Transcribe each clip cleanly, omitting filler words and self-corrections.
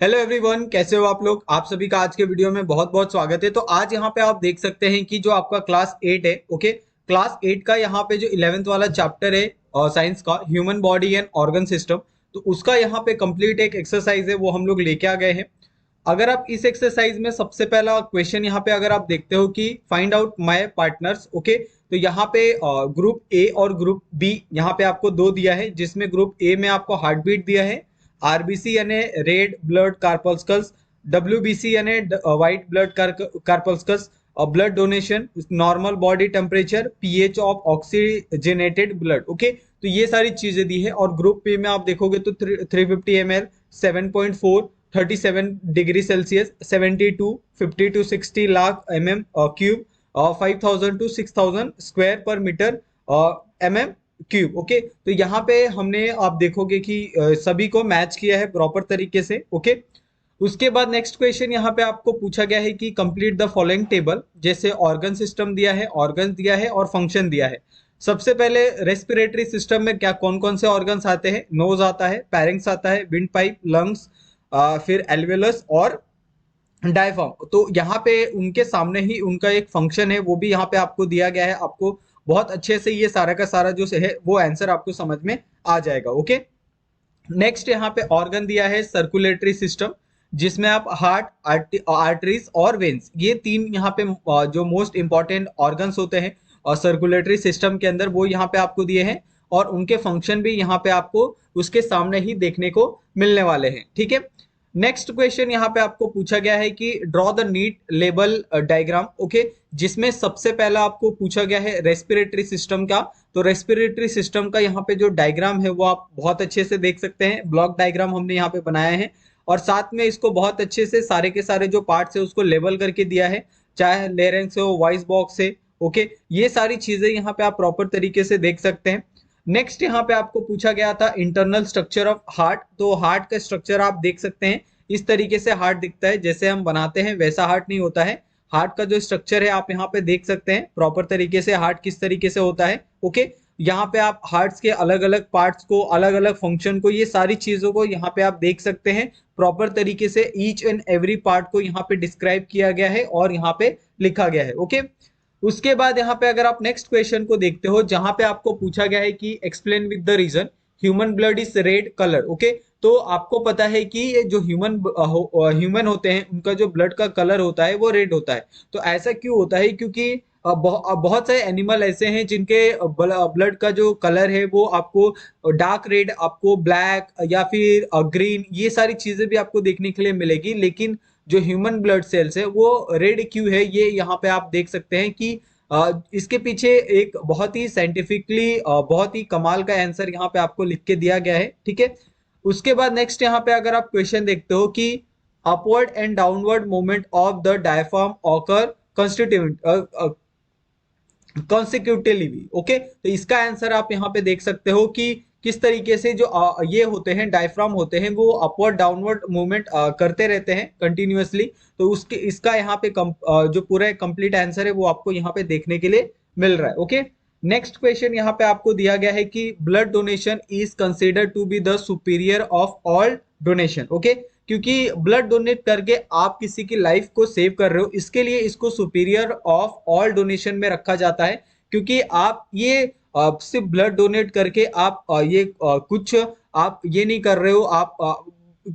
Hello everyone, कैसे हो आप लोग। आप सभी का आज के वीडियो में बहुत बहुत स्वागत है। तो आज यहाँ पे आप देख सकते हैं कि जो आपका क्लास 8 है, ओके, क्लास 8 का यहाँ पे जो 11th वाला चैप्टर है साइंस का, human body and organ system, तो उसका यहाँ पे कंप्लीट एक एक्सरसाइज है, वो हम लोग लेके आ गए हैं। अगर आप इस एक्सरसाइज में सबसे पहला क्वेश्चन यहाँ पे अगर आप देखते हो कि find out my partners, okay, तो यहाँ पे ग्रुप ए और ग्रुप बी यहाँ पे आपको दो दिया है, जिसमें ग्रुप ए में आपको हार्ट बीट दिया है, आरबीसी यानी रेड ब्लड कार्पल्कल्स, डब्ल्यूबीसी यानी व्हाइट ब्लड कार्पल्कल्स, और blood donation, normal body temperature, pH of oxygenated blood, okay. तो ये सारी चीजें दी है। और ग्रुप बी में आप देखोगे तो 350 ml, 7.4, 37 degree Celsius, 72, 50 to 60 lakh mm³ और 5000 to 6000 स्क्वायर पर मीटर mm³ ओके। तो यहाँ पे हमने आप देखोगे कि सभी को मैच किया है प्रॉपर तरीके से, ओके। उसके बाद नेक्स्ट क्वेश्चन यहाँ पे आपको पूछा गया है कि कंप्लीट द फॉलोइंग टेबल, जैसे ऑर्गन सिस्टम दिया है, ऑर्गन दिया है और फंक्शन दिया है। सबसे पहले रेस्पिरेटरी सिस्टम में क्या कौन कौन से ऑर्गन्स आते हैं। नोज आता है, पैरिंग्स आता है, विंड पाइप, लंग्स, फिर एल्वेलस और डायफॉर्म। तो यहाँ पे उनके सामने ही उनका एक फंक्शन है, वो भी यहाँ पे आपको दिया गया है। आपको बहुत अच्छे से ये सारा का सारा जो है वो आंसर आपको समझ में आ जाएगा, ओके। नेक्स्ट यहाँ पे ऑर्गन दिया है सर्कुलेटरी सिस्टम, जिसमें आप हार्ट, आर्टरीज और वेन्स, ये तीन यहाँ पे जो मोस्ट इंपॉर्टेंट ऑर्गन्स होते हैं और सर्कुलेटरी सिस्टम के अंदर, वो यहाँ पे आपको दिए हैं। और उनके फंक्शन भी यहाँ पे आपको उसके सामने ही देखने को मिलने वाले हैं, ठीक है। नेक्स्ट क्वेश्चन यहाँ पे आपको पूछा गया है कि draw the neat label diagram, okay, जिसमें सबसे पहला आपको पूछा गया है रेस्पिरेटरी सिस्टम का। तो रेस्पिरेटरी सिस्टम का यहाँ पे जो डायग्राम है वो आप बहुत अच्छे से देख सकते हैं, ब्लॉक डायग्राम हमने यहाँ पे बनाया है। और साथ में इसको बहुत अच्छे से सारे के सारे जो पार्ट्स है उसको लेबल करके दिया है, चाहे लेरेंक्स हो, वॉइस बॉक्स है, ओके। ये सारी चीजें यहाँ पे आप प्रॉपर तरीके से देख सकते हैं। नेक्स्ट यहाँ पे आपको पूछा गया था इंटरनल स्ट्रक्चर ऑफ हार्ट। तो हार्ट का स्ट्रक्चर आप देख सकते हैं, इस तरीके से हार्ट दिखता है, जैसे हम बनाते हैं वैसा हार्ट नहीं होता है। हार्ट का जो स्ट्रक्चर है आप यहाँ पे देख सकते हैं प्रॉपर तरीके से, हार्ट किस तरीके से होता है, ओके। यहाँ पे आप हार्ट्स के अलग अलग पार्ट्स को, अलग अलग फंक्शन को, ये सारी चीजों को यहाँ पे आप देख सकते हैं प्रॉपर तरीके से। ईच एंड एवरी पार्ट को यहाँ पे डिस्क्राइब किया गया है और यहाँ पे लिखा गया है, ओके। उसके बाद यहाँ पे अगर आप नेक्स्ट क्वेश्चन को देखते हो, जहां पे आपको पूछा गया है कि explain with the reason human blood is red colour, okay. तो आपको पता है कि ये जो ह्यूमन होते हैं उनका जो ब्लड का कलर होता है वो रेड होता है। तो ऐसा क्यों होता है, क्योंकि बहुत सारे एनिमल ऐसे हैं जिनके ब्लड का जो कलर है वो आपको डार्क रेड, आपको ब्लैक या फिर ग्रीन, ये सारी चीजें भी आपको देखने के लिए मिलेगी। लेकिन जो ह्यूमन ब्लड सेल्स है वो रेड क्यों है, ये यहाँ पे आप देख सकते हैं कि इसके पीछे एक बहुत ही साइंटिफिकली बहुत ही कमाल का आंसर यहाँ पे आपको लिख के दिया गया है, ठीक है। उसके बाद नेक्स्ट यहाँ पे अगर आप क्वेश्चन देखते हो कि upward and downward movement of the diaphragm occur constitute consecutively, okay. तो इसका आंसर आप यहाँ पे देख सकते हो कि किस तरीके से जो ये होते हैं, डायफ्राम होते हैं, वो अपवर्ड डाउनवर्ड मूवमेंट करते रहते हैं कंटिन्यूअसली। तो उसके इसका यहाँ पे जो पूरा कंप्लीट आंसर है वो आपको यहाँ पे देखने के लिए मिल रहा है, ओके। नेक्स्ट क्वेश्चन यहाँ पे आपको दिया गया है कि blood donation is considered to be the superior of all donation, okay. क्योंकि ब्लड डोनेट करके आप किसी की लाइफ को सेव कर रहे हो, इसके लिए इसको सुपीरियर ऑफ ऑल डोनेशन में रखा जाता है। क्योंकि आप ये सिर्फ ब्लड डोनेट करके आप कुछ आप ये नहीं कर रहे हो, आप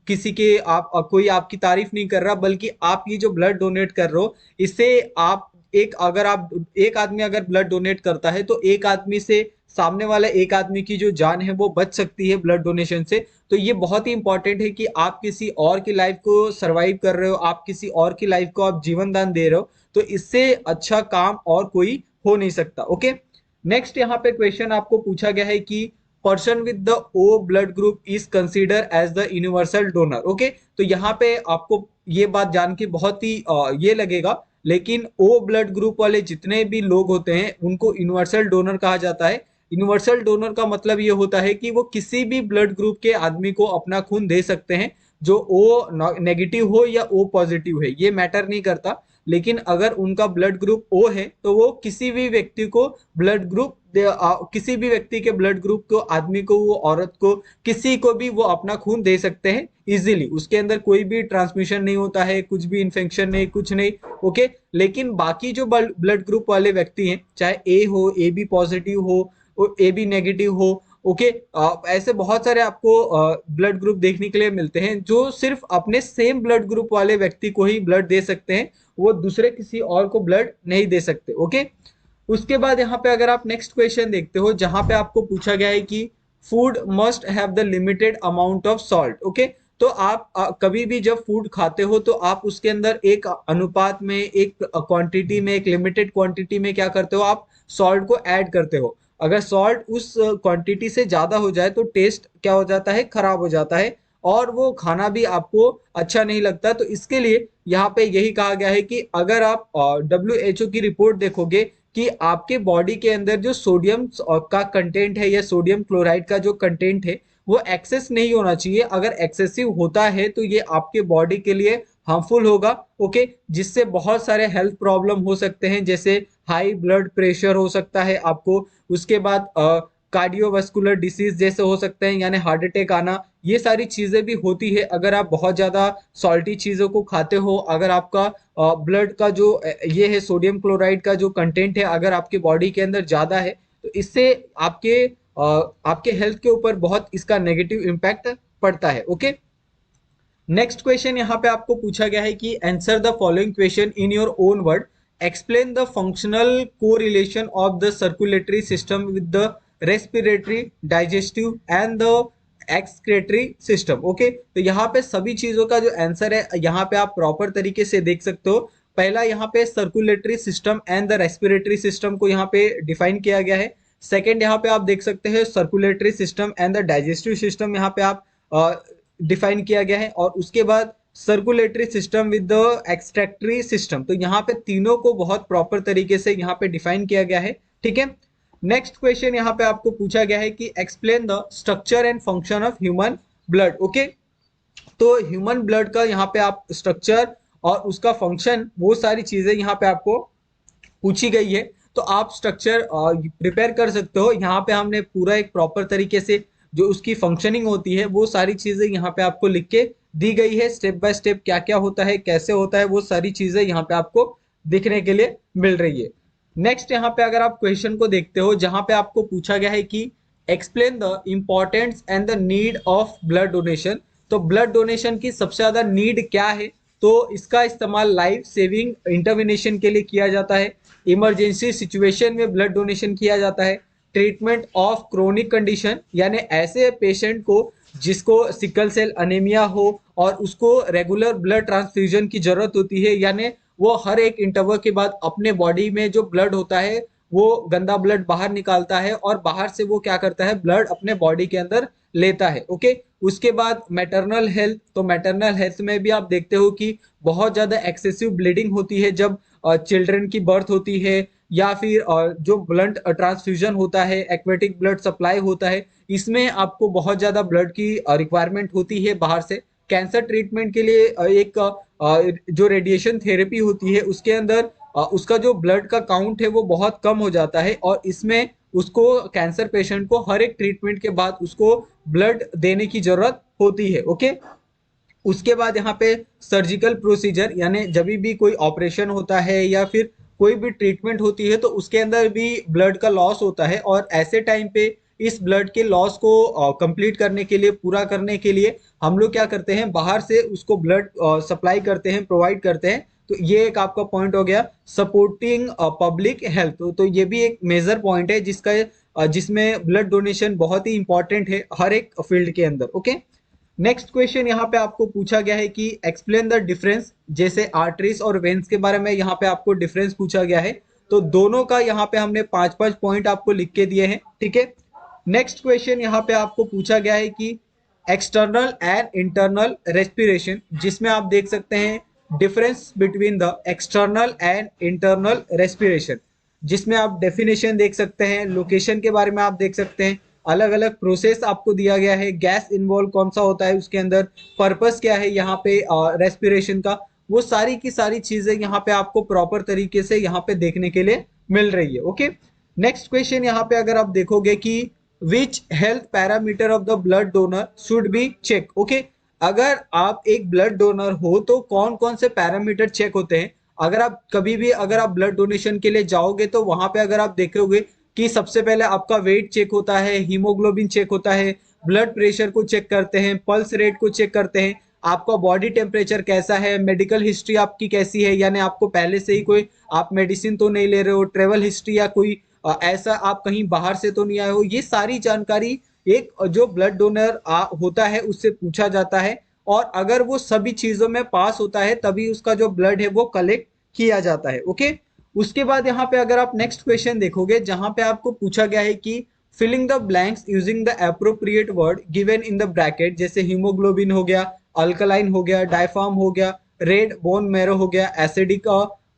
किसी के आप कोई आपकी तारीफ नहीं कर रहा, बल्कि आप ये जो ब्लड डोनेट कर रहे हो इससे आप एक आदमी अगर ब्लड डोनेट करता है तो एक आदमी से, सामने वाला एक आदमी की जो जान है वो बच सकती है ब्लड डोनेशन से। तो ये बहुत ही इंपॉर्टेंट है कि आप किसी और की लाइफ को सरवाइव कर रहे हो, आप किसी और की लाइफ को आप जीवन दान दे रहे हो, तो इससे अच्छा काम और कोई हो नहीं सकता, ओके। नेक्स्ट यहाँ पे क्वेश्चन आपको पूछा गया है कि person with the O blood group is consider as the universal donor, okay. तो यहाँ पे आपको ये बात जान के बहुत ही ये लगेगा, लेकिन ओ ब्लड ग्रुप वाले जितने भी लोग होते हैं उनको यूनिवर्सल डोनर कहा जाता है। यूनिवर्सल डोनर का मतलब ये होता है कि वो किसी भी ब्लड ग्रुप के आदमी को अपना खून दे सकते हैं, जो ओ नेगेटिव हो या ओ पॉजिटिव है, ये मैटर नहीं करता। लेकिन अगर उनका ब्लड ग्रुप ओ है तो वो किसी भी व्यक्ति को ब्लड ग्रुप किसी भी व्यक्ति के ब्लड ग्रुप को, आदमी को, वो औरत को, किसी को भी वो अपना खून दे सकते हैं इजीली। उसके अंदर कोई भी ट्रांसमिशन नहीं होता है, कुछ भी इन्फेक्शन नहीं, कुछ नहीं। ओके, लेकिन बाकी जो ब्लड ग्रुप वाले व्यक्ति हैं, चाहे ए हो, ए बी पॉजिटिव हो, ए बी नेगेटिव हो, ओके, ऐसे बहुत सारे आपको ब्लड ग्रुप देखने के लिए मिलते हैं जो सिर्फ अपने सेम ब्लड ग्रुप वाले व्यक्ति को ही ब्लड दे सकते हैं, वो दूसरे किसी और को ब्लड नहीं दे सकते। ओके, उसके बाद यहाँ पे अगर आप नेक्स्ट क्वेश्चन देखते हो, जहां पे आपको पूछा गया है कि food must have the limited amount of salt. Okay, तो आप कभी भी जब फूड खाते हो तो आप उसके अंदर एक अनुपात में, एक क्वांटिटी में, एक लिमिटेड क्वांटिटी में क्या करते हो, आप सॉल्ट को ऐड करते हो। अगर सॉल्ट उस क्वांटिटी से ज्यादा हो जाए तो टेस्ट क्या हो जाता है, खराब हो जाता है, और वो खाना भी आपको अच्छा नहीं लगता। तो इसके लिए यहाँ पे यही कहा गया है कि अगर आप WHO की रिपोर्ट देखोगे कि आपके बॉडी के अंदर जो सोडियम का कंटेंट है या सोडियम क्लोराइड का जो कंटेंट है वो एक्सेस नहीं होना चाहिए। अगर एक्सेसिव होता है तो ये आपके बॉडी के लिए हार्मफुल होगा। ओके, जिससे बहुत सारे हेल्थ प्रॉब्लम हो सकते हैं, जैसे हाई ब्लड प्रेशर हो सकता है आपको, उसके बाद कार्डियोवास्कुलर डिसीज जैसे हो सकते हैं, यानी हार्ट अटैक आना। ये सारी चीजें भी होती है अगर आप बहुत ज्यादा सॉल्टी चीजों को खाते हो। अगर आपका ब्लड का जो ये है सोडियम क्लोराइड का जो कंटेंट है अगर आपके बॉडी के अंदर ज्यादा है तो इससे आपके हेल्थ के ऊपर बहुत इसका नेगेटिव इम्पैक्ट पड़ता है। ओके, नेक्स्ट क्वेश्चन यहाँ पे आपको पूछा गया है कि answer the following question in your own word, explain the functional correlation of the circulatory system with the respiratory, digestive and the excretory system. Okay, तो यहाँ पे सभी चीजों का जो आंसर है यहाँ पे आप प्रॉपर तरीके से देख सकते हो। पहला यहाँ पे circulatory system and the respiratory system को यहाँ पे डिफाइन किया गया है। सेकेंड यहाँ पे आप देख सकते हैं circulatory system and the digestive system यहाँ पे आप डिफाइन किया गया है। और उसके बाद circulatory system with the excretory system, तो यहाँ पे तीनों को बहुत प्रॉपर तरीके से यहाँ पे डिफाइन किया गया है। ठीक है, नेक्स्ट क्वेश्चन यहाँ पे आपको पूछा गया है कि explain the structure and function of human blood. Okay, तो ह्यूमन ब्लड का यहाँ पे आप स्ट्रक्चर और उसका फंक्शन, वो सारी चीजें यहाँ पे आपको पूछी गई है, तो आप स्ट्रक्चर प्रिपेयर कर सकते हो। यहाँ पे हमने पूरा एक प्रॉपर तरीके से जो उसकी फंक्शनिंग होती है वो सारी चीजें यहाँ पे आपको लिख के दी गई है, स्टेप बाय स्टेप क्या क्या होता है, कैसे होता है, वो सारी चीजें यहाँ पे आपको दिखने के लिए मिल रही है। नेक्स्ट यहाँ पे अगर आप क्वेश्चन को देखते हो, जहां पे आपको पूछा गया है कि explain the importance and the need of blood donation, तो ब्लड डोनेशन की सबसे ज्यादा नीड क्या है, तो इसका इस्तेमाल लाइफ सेविंग इंटरवेंशन के लिए किया जाता है, इमरजेंसी सिचुएशन में ब्लड डोनेशन किया जाता है, ट्रीटमेंट ऑफ क्रोनिक कंडीशन, यानी ऐसे पेशेंट को जिसको सिकल सेल अनेमिया हो और उसको रेगुलर ब्लड ट्रांसफ्यूजन की जरूरत होती है, यानी वो हर एक इंटरवल के बाद अपने बॉडी में जो ब्लड होता है वो गंदा ब्लड बाहर निकालता है और बाहर से वो क्या करता है, ब्लड अपने बॉडी के अंदर लेता है। ओके, उसके बाद मैटरनल हेल्थ, तो मैटरनल हेल्थ में भी आप देखते हो कि बहुत ज्यादा एक्सेसिव ब्लीडिंग होती है जब चिल्ड्रन की बर्थ होती है, या फिर जो ब्लड ट्रांसफ्यूजन होता है, एक्वेटिक ब्लड सप्लाई होता है, इसमें आपको बहुत ज्यादा ब्लड की रिक्वायरमेंट होती है बाहर से। कैंसर ट्रीटमेंट के लिए एक जो रेडिएशन थेरेपी होती है उसके अंदर उसका जो ब्लड का काउंट है वो बहुत कम हो जाता है, और इसमें उसको कैंसर पेशेंट को हर एक ट्रीटमेंट के बाद उसको ब्लड देने की जरूरत होती है। ओके, उसके बाद यहाँ पे सर्जिकल प्रोसीजर, यानी जब भी कोई ऑपरेशन होता है या फिर कोई भी ट्रीटमेंट होती है तो उसके अंदर भी ब्लड का लॉस होता है, और ऐसे टाइम पे इस ब्लड के लॉस को कंप्लीट करने के लिए, पूरा करने के लिए हम लोग क्या करते हैं, बाहर से उसको ब्लड सप्लाई करते हैं, प्रोवाइड करते हैं। तो ये एक आपका पॉइंट हो गया सपोर्टिंग पब्लिक हेल्थ, तो ये भी एक मेजर पॉइंट है जिसमें ब्लड डोनेशन बहुत ही इंपॉर्टेंट है हर एक फील्ड के अंदर। ओके, नेक्स्ट क्वेश्चन यहाँ पे आपको पूछा गया है कि एक्सप्लेन द डिफरेंस, जैसे आर्टरीज और वेन्स के बारे में यहाँ पे आपको डिफरेंस पूछा गया है, तो दोनों का यहाँ पे हमने 5-5 पॉइंट आपको लिख के दिए हैं। ठीक है, नेक्स्ट क्वेश्चन यहाँ पे आपको पूछा गया है कि एक्सटर्नल एंड इंटरनल रेस्पिरेशन, जिसमें आप देख सकते हैं difference between the external and internal respiration, जिसमें आप डेफिनेशन देख सकते हैं, लोकेशन के बारे में आप देख सकते हैं, अलग अलग प्रोसेस आपको दिया गया है, गैस इन्वॉल्व कौन सा होता है उसके अंदर, पर्पस क्या है यहाँ पे रेस्पिरेशन का, वो सारी की सारी चीजें यहाँ पे आपको प्रॉपर तरीके से यहाँ पे देखने के लिए मिल रही है। ओके, नेक्स्ट क्वेश्चन यहाँ पे अगर आप देखोगे कि which health parameter of the blood donor should be check. Okay, अगर आप एक ब्लड डोनर हो तो कौन कौन से पैरामीटर चेक होते हैं। अगर आप कभी भी अगर आप ब्लड डोनेशन के लिए जाओगे तो वहां पे अगर आप देखोगे कि सबसे पहले आपका वेट चेक होता है, हीमोग्लोबिन चेक होता है, ब्लड प्रेशर को चेक करते हैं, पल्स रेट को चेक करते हैं, आपका बॉडी टेम्परेचर कैसा है, मेडिकल हिस्ट्री आपकी कैसी है, यानी आपको पहले से ही कोई आप मेडिसिन तो नहीं ले रहे हो, ट्रेवल हिस्ट्री या कोई ऐसा आप कहीं बाहर से तो नहीं आए हो। ये सारी जानकारी एक जो ब्लड डोनर होता है उससे पूछा जाता है, और अगर वो सभी चीजों में पास होता है तभी उसका जो ब्लड है वो कलेक्ट किया जाता है। ओके, उसके बाद यहाँ पे अगर आप नेक्स्ट क्वेश्चन देखोगे जहां पे आपको पूछा गया है कि filling the blanks using the appropriate word given in the bracket, जैसे हीमोग्लोबिन हो गया, अल्कलाइन हो गया, डायफार्म हो गया, रेड बोन मैरो हो गया, एसिडिक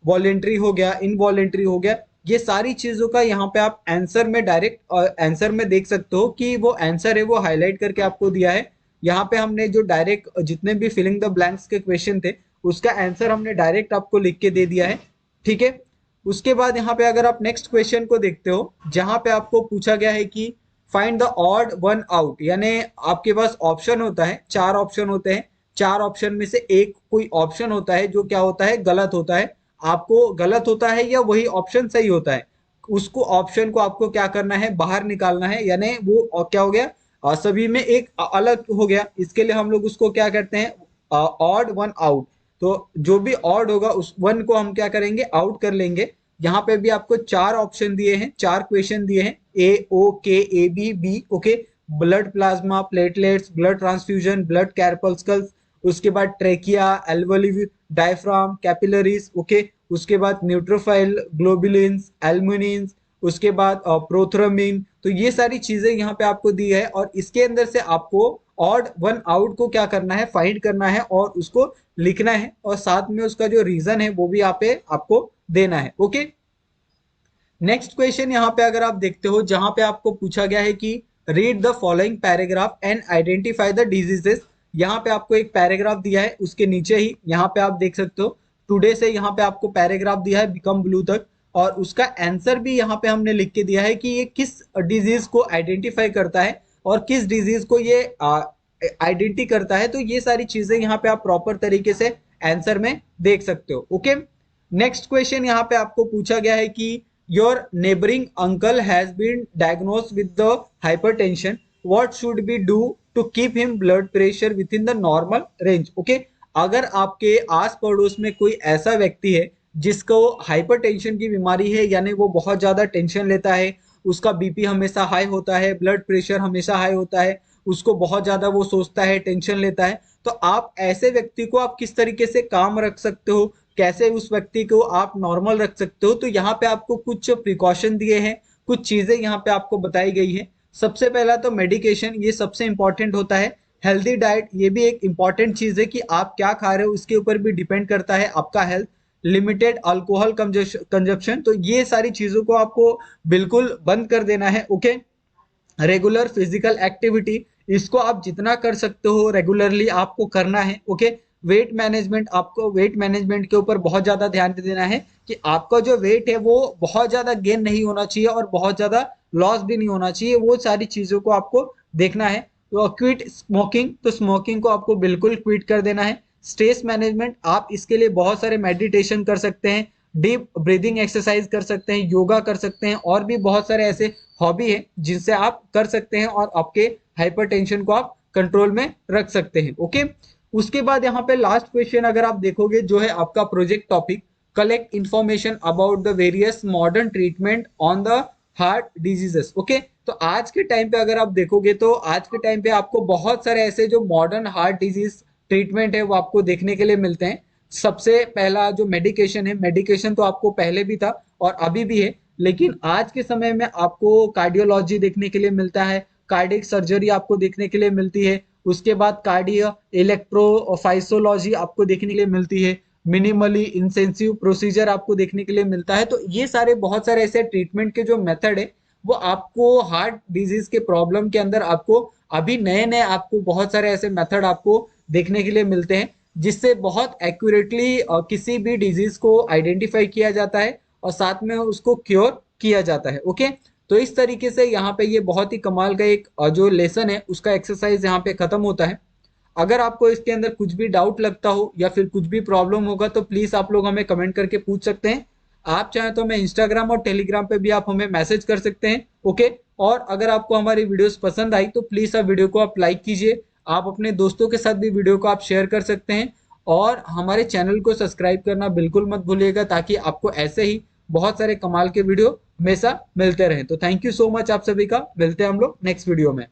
वॉलेंट्री हो गया, इनवॉलेंट्री हो गया, ये सारी चीजों का यहाँ पे आप आंसर में डायरेक्ट आंसर में देख सकते हो कि वो आंसर है वो हाईलाइट करके आपको दिया है। यहाँ पे हमने जो डायरेक्ट जितने भी फिलिंग द ब्लैंक्स के क्वेश्चन थे उसका आंसर हमने डायरेक्ट आपको लिख के दे दिया है। ठीक है, उसके बाद यहाँ पे अगर आप नेक्स्ट क्वेश्चन को देखते हो जहां पे आपको पूछा गया है कि find the odd one out, यानी आपके पास ऑप्शन होता है, चार ऑप्शन होते हैं, चार ऑप्शन में से एक कोई ऑप्शन होता है जो क्या होता है गलत होता है, आपको गलत होता है या वही ऑप्शन सही होता है, उसको ऑप्शन को आपको क्या करना है बाहर निकालना है, यानी वो क्या हो गया सभी में एक अलग हो गया, इसके लिए हम लोग उसको क्या करते हैं ऑड वन आउट। तो जो भी ऑड होगा उस वन को हम क्या करेंगे आउट कर लेंगे। यहाँ पे भी आपको चार ऑप्शन दिए हैं, चार क्वेश्चन दिए हैं, ए ओ के A B B. Okay, blood plasma, platelets, blood transfusion, blood corpuscles, उसके बाद trachea, alveoli, diaphragm, capillaries. Okay, उसके बाद न्यूट्रोफाइल, ग्लोबुलिन्स, एल्मुनिन्स, उसके बाद प्रोथ्रमिन। तो ये सारी चीजें यहाँ पे आपको दी है और इसके अंदर से आपको ऑड वन आउट को क्या करना है फाइंड करना है और उसको लिखना है, और साथ में उसका जो रीजन है वो भी यहाँ पे आपको देना है। ओके, नेक्स्ट क्वेश्चन यहाँ पे अगर आप देखते हो जहां पे आपको पूछा गया है कि read the following paragraph and identify the diseases. यहाँ पे आपको एक पैराग्राफ दिया है, उसके नीचे ही यहाँ पे आप देख सकते हो टुडे से यहाँ पे आपको पैराग्राफ दिया है बिकम ब्लू तक, और उसका आंसर भी यहाँ पे हमने लिख के दिया है कि ये किस डिजीज को आइडेंटिफाई करता है और किस डिजीज को ये आइडेंटिटी करता है। तो ये सारी चीजें यहाँ पे आप प्रॉपर तरीके से आंसर में देख सकते हो। ओके, नेक्स्ट क्वेश्चन यहाँ पे आपको पूछा गया है कि your neighbouring uncle has been diagnosed with the hypertension, what should be do to keep him blood pressure within the normal range. Okay, अगर आपके आस पड़ोस में कोई ऐसा व्यक्ति है जिसको हाइपरटेंशन की बीमारी है, यानी वो बहुत ज्यादा टेंशन लेता है, उसका बीपी हमेशा हाई होता है, ब्लड प्रेशर हमेशा हाई होता है, उसको बहुत ज्यादा वो सोचता है, टेंशन लेता है, तो आप ऐसे व्यक्ति को आप किस तरीके से काम रख सकते हो, कैसे उस व्यक्ति को आप नॉर्मल रख सकते हो। तो यहाँ पे आपको कुछ प्रिकॉशन दिए हैं, कुछ चीजें यहाँ पे आपको बताई गई है। सबसे पहला तो मेडिकेशन, ये सबसे इंपॉर्टेंट होता है। हेल्दी डाइट, ये भी एक इंपॉर्टेंट चीज है कि आप क्या खा रहे हो उसके ऊपर भी डिपेंड करता है आपका हेल्थ। लिमिटेड अल्कोहल कंजप्शन, तो ये सारी चीजों को आपको बिल्कुल बंद कर देना है। ओके, रेगुलर फिजिकल एक्टिविटी, इसको आप जितना कर सकते हो रेगुलरली आपको करना है। ओके, वेट मैनेजमेंट, आपको वेट मैनेजमेंट के ऊपर बहुत ज्यादा ध्यान देना है कि आपका जो वेट है वो बहुत ज्यादा गेन नहीं होना चाहिए और बहुत ज्यादा लॉस भी नहीं होना चाहिए, वो सारी चीजों को आपको देखना है। तो क्विट स्मोकिंग, तो स्मोकिंग को आपको बिल्कुल क्विट कर देना है। स्ट्रेस मैनेजमेंट, आप इसके लिए बहुत सारे मेडिटेशन कर सकते हैं, डीप ब्रीदिंग एक्सरसाइज कर सकते हैं, योगा कर सकते हैं, और भी बहुत सारे ऐसे हॉबी है जिनसे आप कर सकते हैं और आपके हाइपरटेंशन को आप कंट्रोल में रख सकते हैं। ओके, उसके बाद यहाँ पे लास्ट क्वेश्चन अगर आप देखोगे जो है आपका project topic, collect information about the various modern treatment on the heart diseases. Okay, तो आज के टाइम पे अगर आप देखोगे तो आज के टाइम पे आपको बहुत सारे ऐसे जो मॉडर्न हार्ट डिजीज ट्रीटमेंट है वो आपको देखने के लिए मिलते हैं। सबसे पहला जो मेडिकेशन है, मेडिकेशन तो आपको पहले भी था और अभी भी है, लेकिन आज के समय में आपको कार्डियोलॉजी देखने के लिए मिलता है, कार्डियक सर्जरी आपको देखने के लिए मिलती है, उसके बाद कार्डियो इलेक्ट्रोफाइसोलॉजी आपको देखने के लिए मिलती है, मिनिमली इंसेंसिव प्रोसीजर आपको देखने के लिए मिलता है। तो ये सारे बहुत सारे ऐसे ट्रीटमेंट के जो मेथड है वो आपको हार्ट डिजीज के प्रॉब्लम के अंदर आपको अभी नए नए आपको बहुत सारे ऐसे मेथड आपको देखने के लिए मिलते हैं जिससे बहुत एक्यूरेटली किसी भी डिजीज को आइडेंटिफाई किया जाता है और साथ में उसको क्योर किया जाता है। ओके, तो इस तरीके से यहाँ पे ये बहुत ही कमाल का एक जो लेसन है उसका एक्सरसाइज यहाँ पे खत्म होता है। अगर आपको इसके अंदर कुछ भी डाउट लगता हो या फिर कुछ भी प्रॉब्लम होगा तो प्लीज आप लोग हमें कमेंट करके पूछ सकते हैं। आप चाहें तो हमें इंस्टाग्राम और टेलीग्राम पे भी आप हमें मैसेज कर सकते हैं। ओके, और अगर आपको हमारी वीडियोस पसंद आई तो प्लीज आप वीडियो को आप लाइक कीजिए। आप अपने दोस्तों के साथ भी वीडियो को आप शेयर कर सकते हैं और हमारे चैनल को सब्सक्राइब करना बिल्कुल मत भूलिएगा ताकि आपको ऐसे ही बहुत सारे कमाल के वीडियो हमेशा मिलते रहें। तो थैंक यू सो मच आप सभी का, मिलते हैं हम लोग नेक्स्ट वीडियो में।